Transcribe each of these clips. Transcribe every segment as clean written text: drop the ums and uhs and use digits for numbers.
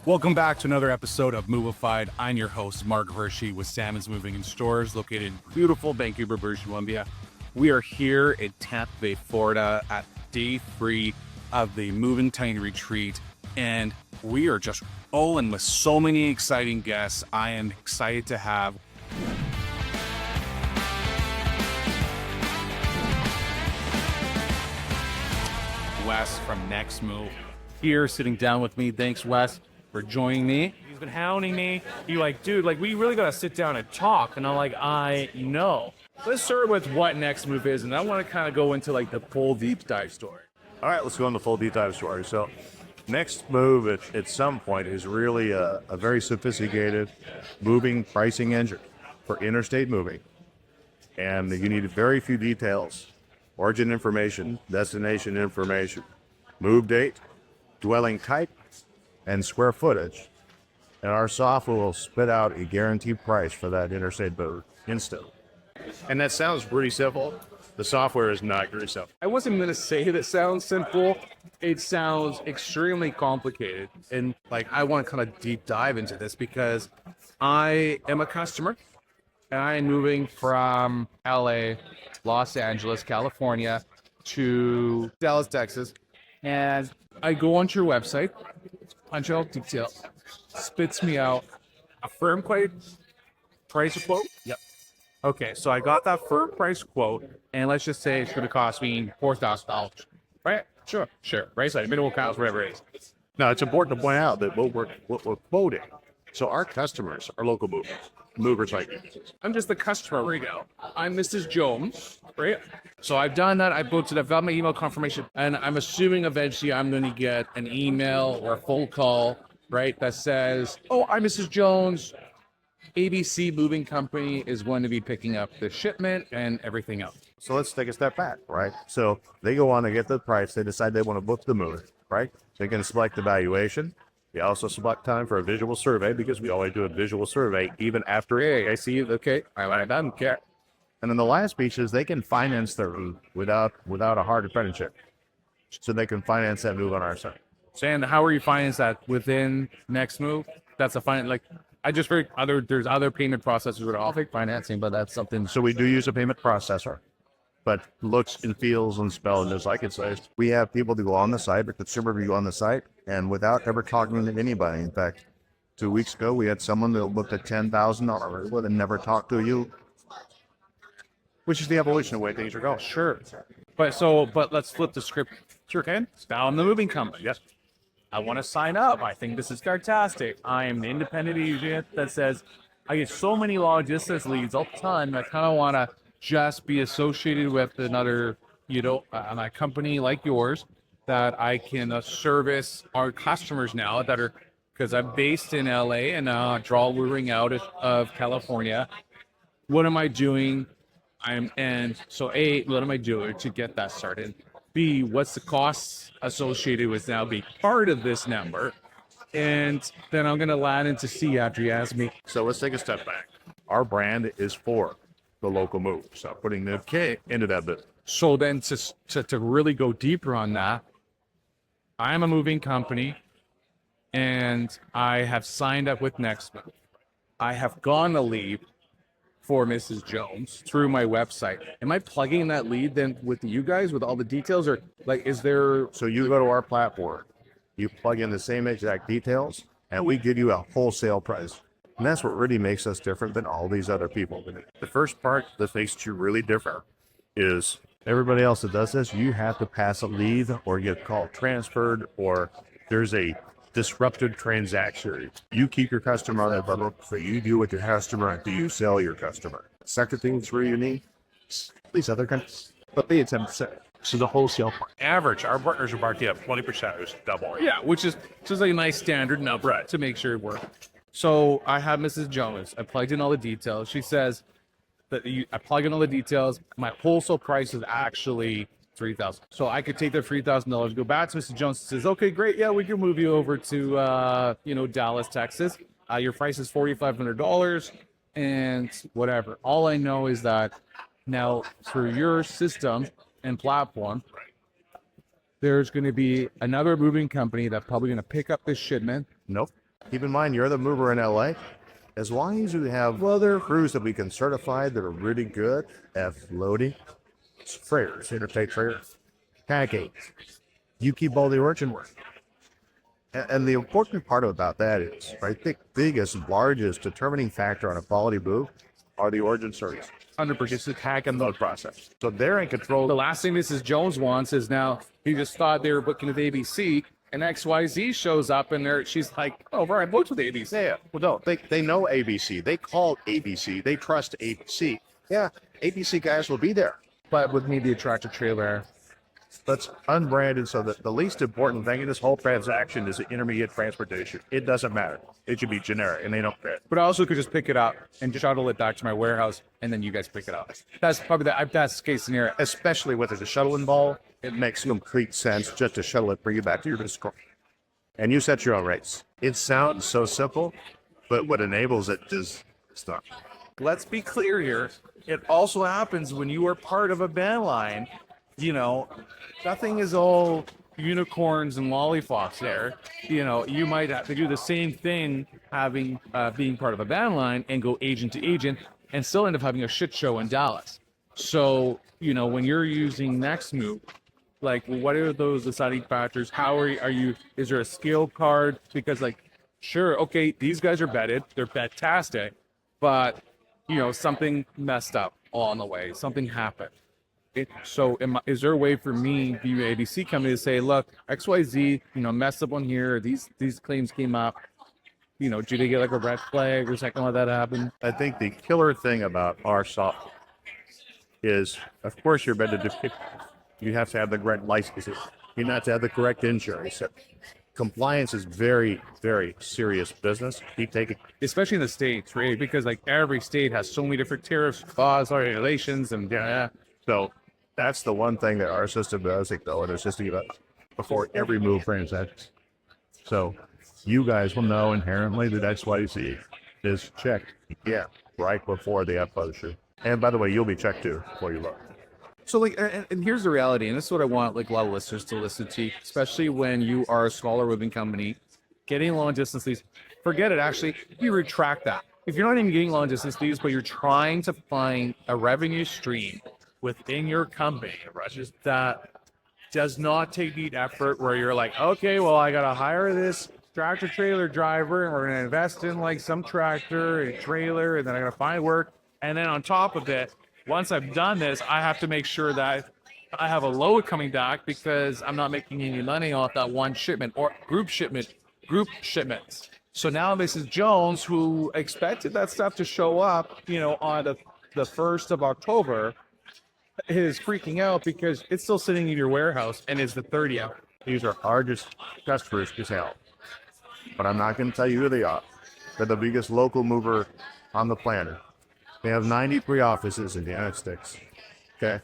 Welcome back to another episode of Movified. I'm your host, Mark Hirschi with Salmon's Moving and Stores, located in beautiful Vancouver, British Columbia. We are here in Tampa Bay, Florida at day 3 of the Moving Tiny Retreat, and we are just rolling with so many exciting guests. I am excited to have Wes from NextMuv here sitting down with me. Thanks, Wes, for joining me. He's been hounding me. He's like, dude, like, we really got to sit down and talk. And I'm like, I know. Let's start with what NextMuv is, and I want to kind of go into like the full deep dive story. All right, let's go into the full deep dive story. So NextMuv at some point is really a very sophisticated moving pricing engine for interstate moving. And you need very few details: origin information, destination information, move date, dwelling type, and square footage. And our software will spit out a guaranteed price for that interstate move instantly. And that sounds pretty simple. The software is not very simple. I wasn't going to say that it sounds simple. It sounds extremely complicated. And like, I want to kind of deep dive into this because I am a customer and I am moving from LA, Los Angeles, California to Dallas, Texas. And I go onto your website, punch out details, spits me out a firm price quote. Yep. Okay, so I got that firm price quote, and let's just say it's going to cost me $4,000. Right? Sure. Right? So minimum cost, whatever it is. Now, it's important to point out that what we're quoting, so our customers are local movers like you. I'm just the customer. Here we go. I'm Mrs. Jones, right? So I've done that. I've got my email confirmation, and I'm assuming eventually I'm going to get an email or a phone call, right, that says, oh, I'm Mrs. Jones. ABC Moving Company is going to be picking up the shipment and everything else. So let's take a step back, right? So they go on to get the price. They decide they want to book the move, right? They can select the valuation. They also select time for a visual survey because we always do a visual survey even after. Hey, I see you. Okay, I don't care. And then the last piece is they can finance their move without a hard apprenticeship. So they can finance that move on our side. And how are you finance that within NextMuv? That's a finance, like, I just heard there's other payment processors that are offer financing, but that's something. So we do use a payment processor, but looks and feels and spells just like it says. We have people to go on the site, the consumer view on the site, and without ever talking to anybody. In fact, 2 weeks ago, we had someone that looked at $10,000 and never talked to you, which is the evolution of the way things are going. Sure. But let's flip the script. Sure can. Now I'm the moving company. Yes. I want to sign up. I think this is fantastic. I am an independent agent that says I get so many long distance leads all the time. I kind of want to just be associated with another, a company like yours that I can service our customers now that are, because I'm based in LA and draw luring out of California. What am I doing? So A, what am I doing to get that started? B, what's the costs associated with now being part of this number? And then I'm going to land into C after you ask me. So let's take a step back. Our brand is for the local move. So putting the K into that bit. So then to really go deeper on that, I'm a moving company and I have signed up with NextMuv. I have gone to leave for Mrs. Jones through my website. Am I plugging that lead then with you guys with all the details, or like, is there? So you go to our platform, you plug in the same exact details, and we give you a wholesale price. And that's what really makes us different than all these other people. The first part that makes you really different is everybody else that does this, you have to pass a lead or get call transferred, or there's a disrupted transaction. You keep your customer on that bubble, so you do with your customer until you sell your customer. Second thing that's really unique, these other countries, but they attempt to sell. So the wholesale part. Average, our partners are marking up 20%, is double. Yeah, which is a nice standard number to make sure it works. So I have Mrs. Jones. I plugged in all the details. She says that I plug in all the details. My wholesale price is actually $3,000. So I could take the $3,000, go back to Mrs. Jones and says, okay, great. Yeah, we can move you over to, Dallas, Texas. Your price is $4,500 and whatever. All I know is that now through your system and platform, there's going to be another moving company that's probably going to pick up this shipment. Nope. Keep in mind, you're the mover in LA. As long as you have other crews that we can certify that are really good at loading, freighters, interstate freighters, pancakes, you keep all the origin work. And the important part about that is, I think, biggest, largest determining factor on a quality move are the origin stories. 100% It's the tag and load process. So they're in control. The last thing Mrs. Jones wants is now he just thought they were booking with ABC, and XYZ shows up, and she's like, "Oh, right, I booked with ABC." Yeah, well, no, they know ABC. They call ABC. They trust ABC. Yeah, ABC guys will be there. But with me, the tractor trailer. That's unbranded, so that the least important thing in this whole transaction is the intermediate transportation. It doesn't matter. It should be generic, and they don't care. But I also could just pick it up and shuttle it back to my warehouse, and then you guys pick it up. That's probably the best case scenario. Especially with a shuttle involved, it makes complete sense just to shuttle it, bring it back to your store. And you set your own rates. It sounds so simple, but what enables it is stuff. Let's be clear here. It also happens when you are part of a band line. You know, nothing is all unicorns and lollipops there. You know, you might have to do the same thing having being part of a band line and go agent to agent and still end up having a shit show in Dallas. So, you know, when you're using NextMuv, like, what are those deciding factors? How are you, is there a skill card? Because, like, sure, okay, these guys are vetted, they're fantastic, but, you know, something messed up on the way, something happened. Is there a way for me, the ABC company, to say, look, XYZ, you know, messed up on here, these claims came up, you know, do they get like a red flag or something like that happen? I think the killer thing about our software is, of course, you're better to you have to have the correct licenses. You have to have the correct insurance. So compliance is very, very serious business. Keep taking. Especially in the States, right? Because like every state has so many different tariffs, laws, regulations, and yeah. So that's the one thing that our system does, and our system does before every move transaction. So you guys will know inherently that XYZ is checked, yeah, right before the upload shoot. And by the way, you'll be checked too before you load. So like, and here's the reality, and this is what I want like a lot of listeners to listen to, especially when you are a smaller moving company, getting long distance leads. Forget it, actually, you retract that. If you're not even getting long distance leads, but you're trying to find a revenue stream within your company, that does not take the effort where you're like, okay, well, I gotta hire this tractor trailer driver, and we're gonna invest in like some tractor and trailer, and then I gotta find work, and then on top of it, once I've done this, I have to make sure that I have a load coming back because I'm not making any money off that one shipment or group shipments. So now Mrs. Jones, who expected that stuff to show up, you know, on the 1st of October, is freaking out because it's still sitting in your warehouse and it's the 30th. These are largest customers to sell, but I'm not going to tell you who they are. They're the biggest local mover on the planet. They have 93 offices in the United States. Okay.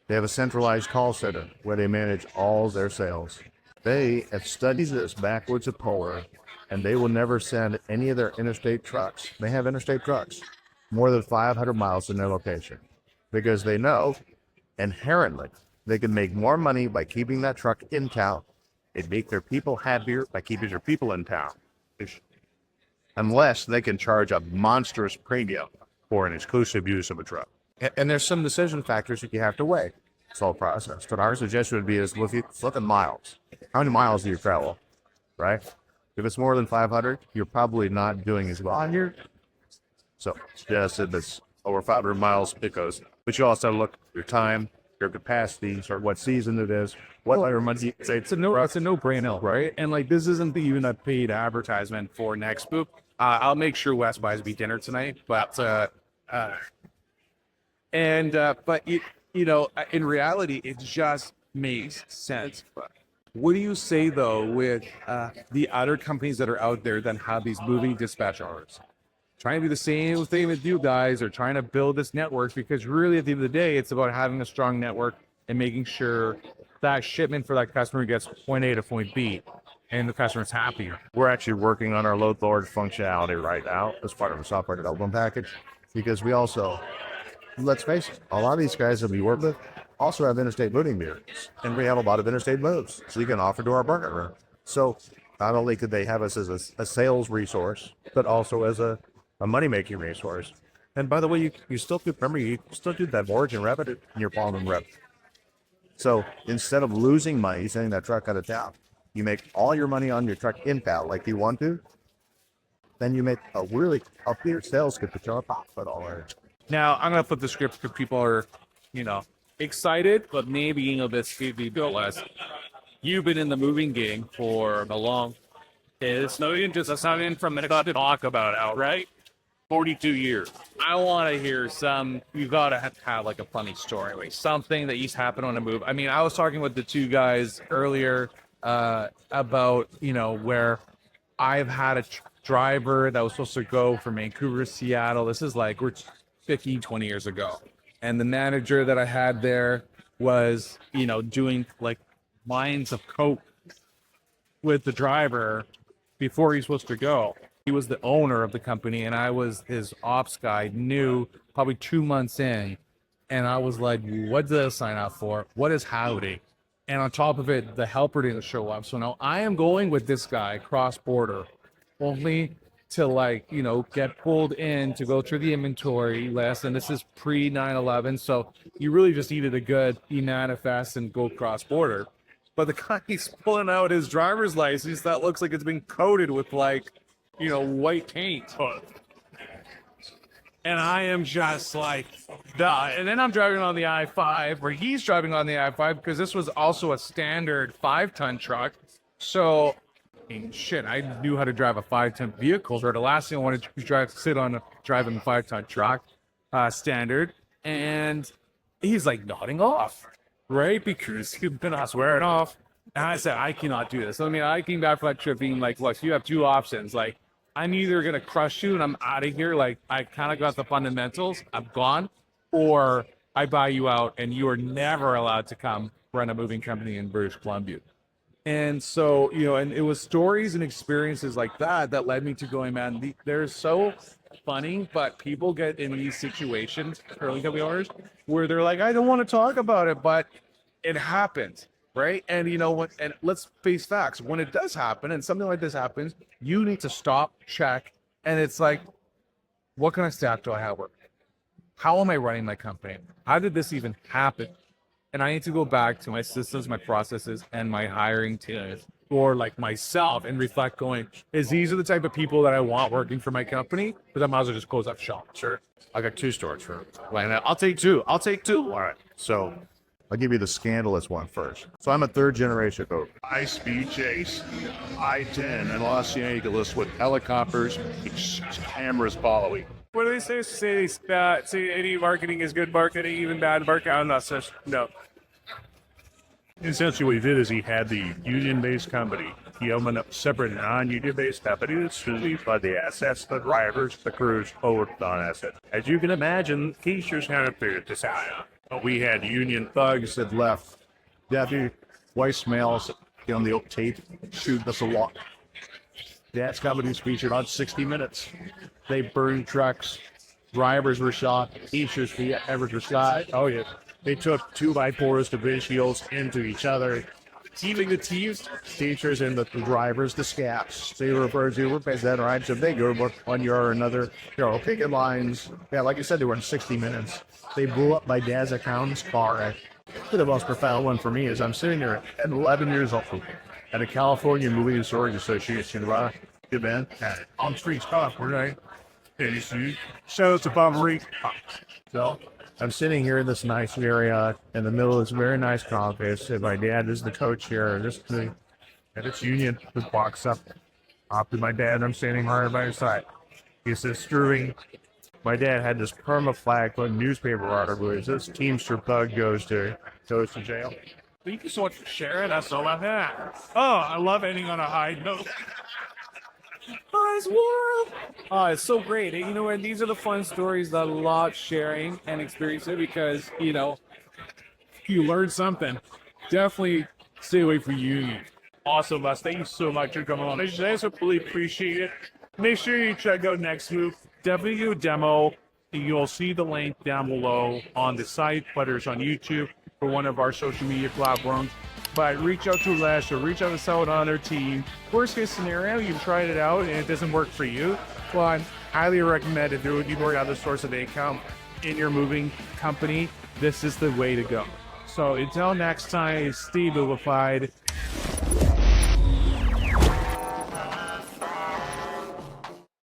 They have a centralized call center where they manage all their sales. They have studied this backwards and forward, and they will never send any of their interstate trucks. They have interstate trucks more than 500 miles from their location because they know inherently they can make more money by keeping that truck in town. They make their people happier by keeping their people in town, unless they can charge a monstrous premium for an exclusive use of a truck. And there's some decision factors that you have to weigh. This whole process. But our suggestion would be is look at miles. How many miles do you travel, right? If it's more than 500, you're probably not doing as well here. So yes, if it's over 500 miles, it goes. But you also look at your time, your capacity, sort of what season it is, what money. It's a no-brainer, right? And like this isn't even a paid advertisement for NextMuv. I'll make sure Wes buys me dinner tonight, but you know, in reality, it just makes sense. What do you say though with the other companies that are out there that have these moving dispatch hours? Trying to do the same thing with you guys, or trying to build this network, because really at the end of the day, it's about having a strong network and making sure that shipment for that customer gets point A to point B, and the customer's happier. We're actually working on our load board functionality right now as part of a software development package, because we also, let's face it, a lot of these guys that we work with also have interstate moving meters, and we have a lot of interstate moves, so you can offer to our partner. So Not only could they have us as a sales resource, but also as a money-making resource. And by the way, you still do, remember, you still do that origin revenue in your volume rev. So instead of losing money sending that truck out of town, you make all your money on your truck in town like you want to, then you make a really healthier sales get to show up profit all right. Now, I'm going to flip the script because people are, excited, but maybe a bit scared less. You've been in the moving game for a long. It's not even from minute to talk about outright. 42 years. I want to hear you got to have like a funny story, like something that used to happen on a move. I mean, I was talking with the two guys earlier about, where I've had a driver that was supposed to go from Vancouver to Seattle. This is like, we're 15, 20 years ago. And the manager that I had there was, doing like lines of coke with the driver before he's supposed to go. He was the owner of the company, and I was his ops guy, new, probably 2 months in. And I was like, what did I sign up for? What is howdy? And on top of it, the helper didn't show up. So now I am going with this guy cross-border, only to get pulled in to go through the inventory list. And this is pre 9/11. So you really just needed a good e-manifest and go cross-border. But the guy, he's pulling out his driver's license that looks like it's been coated with white paint. And I am just like, duh. And then I'm driving on the I-5, where he's driving on the I-5, because this was also a standard 5-ton truck. So, I knew how to drive a 5-ton vehicle. So the last thing I wanted to sit on driving a 5-ton truck, standard. And he's like nodding off, right? Because he's been swearing off. And I said, I cannot do this. I came back from that trip being like, look, you have two options. Like, I'm either going to crush you and I'm out of here. Like, I kind of got the fundamentals. I'm gone. Or I buy you out and you are never allowed to come run a moving company in British Columbia. And so, and it was stories and experiences like that led me to going, man, they're so funny, but people get in these situations, early company owners, where they're like, I don't want to talk about it, but it happens. Right. And and let's face facts. When it does happen and something like this happens, you need to stop, check. And it's like, what kind of staff do I have? How am I running my company? How did this even happen? And I need to go back to my systems, my processes, and my hiring teams, or like myself, and reflect going, these are the type of people that I want working for my company? But I might as well just close up shop. Sure. I got 2 stories for I'll take 2. All right. So I'll give you the scandalous one first. So I'm a 3rd generation coach. High-speed chase, I-10 in Los Angeles with helicopters, cameras following. What do they say? Say any marketing is good marketing, even bad marketing. I'm not such. No. Essentially, what he did is he had the union-based company. He opened up a separate non-union-based company that's distributed by the assets, the drivers, the crews, both non-assets. As you can imagine, teachers kind of figured this out. But we had union thugs that left deputy voicemails on the oak tape, shooting us a lot. Dad's companies featured on 60 Minutes. They burned trucks. Drivers were shot. Teachers were shot. Oh, yeah. They took 2x4s to windshields into each other. Even the teachers and the drivers, the scabs. They were that right. So they go one year or another. Picket lines. Yeah, like I said, they were in 60 Minutes. They blew up my dad's accountant's car. The most profound one for me is I'm sitting there at 11 years old at a California Movie and Storage Association event at On Street Stop, right? And you see, shout out to Bob Reek. So I'm sitting here in this nice area in the middle of this very nice campus, and my dad is the coach here. And it's union. Just walks up to my dad. I'm standing right by his side. He says, Struebing. My dad had this perma flag on newspaper article. This Teamster thug goes to jail. Thank you so much for sharing. That's all about that. Oh, I love ending on a high note. Nice world. Oh, it's so great. And these are the fun stories that I love sharing and experiencing because, you learn something. Definitely stay away from union. Awesome, Les. Thank you so much for coming on. I just really appreciate it. Make sure you check out NextMuv. Definitely do a demo. You'll see the link down below on the site, whether it's on YouTube or one of our social media platforms. but reach out to Les or reach out to someone on their team. Worst case scenario, you've tried it out and it doesn't work for you. Well, I highly recommend if you're looking for another source of income in your moving company, this is the way to go. So until next time, Steve Movified.